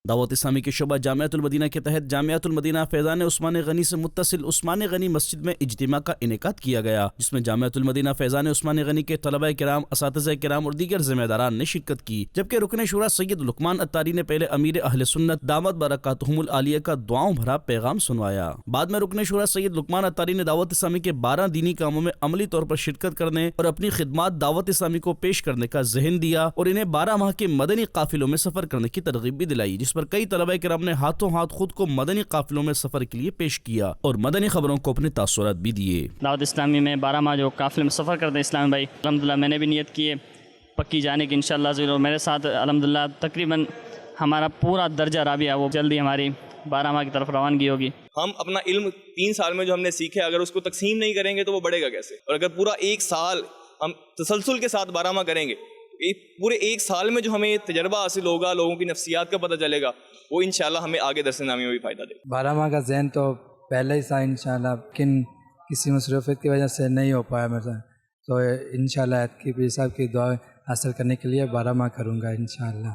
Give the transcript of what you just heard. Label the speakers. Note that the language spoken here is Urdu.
Speaker 1: دعوت اسلامی کے شعبہ جامعۃ المدینہ کے تحت جامعۃ المدینہ فیضان عثمان غنی سے متصل عثمان غنی مسجد میں اجتماع کا انعقاد کیا گیا، جس میں جامعۃ المدینہ فیضان عثمان غنی کے طلبہ کرام، اساتذہ کرام اور دیگر ذمہ داران نے شرکت کی، جبکہ رکن شورا سید لقمان اتاری نے پہلے امیر اہل سنت دامت برکاتہم العالیہ کا دعاؤں بھرا پیغام سنوایا۔ بعد میں رکن شورا سید لقمان اتاری نے دعوت اسلامی کے 12 دینی کاموں میں عملی طور پر شرکت کرنے اور اپنی خدمات دعوت اسلامی کو پیش کرنے کا ذہن دیا اور انہیں 12 ماہ کے مدنی قافلوں میں سفر کرنے کی ترغیب بھی دلائی، جس پر کئی طلبہ کرام نے ہاتھوں ہاتھ خود کو مدنی قافلوں میں سفر کے لیے پیش کیا اور مدنی خبروں کو اپنے تاثرات بھی دیے۔
Speaker 2: دعوت اسلامی میں 12 ماہ جو قافلے میں سفر کرتے ہیں اسلام بھائی، الحمدللہ میں نے بھی نیت کی ہے پکی جانے کی انشاءاللہ ضرور، اور میرے ساتھ الحمدللہ تقریباً ہمارا پورا درجہ رابعہ وہ جلدی ہماری 12 ماہ کی طرف روانگی ہوگی۔
Speaker 3: ہم اپنا علم 3 سال میں جو ہم نے سیکھا، اگر اس کو تقسیم نہیں کریں گے تو وہ بڑھے گا کیسے؟ اور اگر پورا 1 سال ہم تسلسل کے ساتھ 12 ماہ کریں گے، پورے 1 سال میں جو ہمیں تجربہ حاصل ہوگا، لوگوں کی نفسیات کا پتہ چلے گا، وہ انشاءاللہ ہمیں آگے درس نامی میں بھی فائدہ دے گا۔
Speaker 4: 12 ماہ کا ذہن تو پہلے ہی تھا انشاءاللہ، لیکن کسی مصروفیت کی وجہ سے نہیں ہو پایا میرا، تو انشاءاللہ کی پیر صاحب کی دعا حاصل کرنے کے لیے 12 ماہ کروں گا انشاءاللہ۔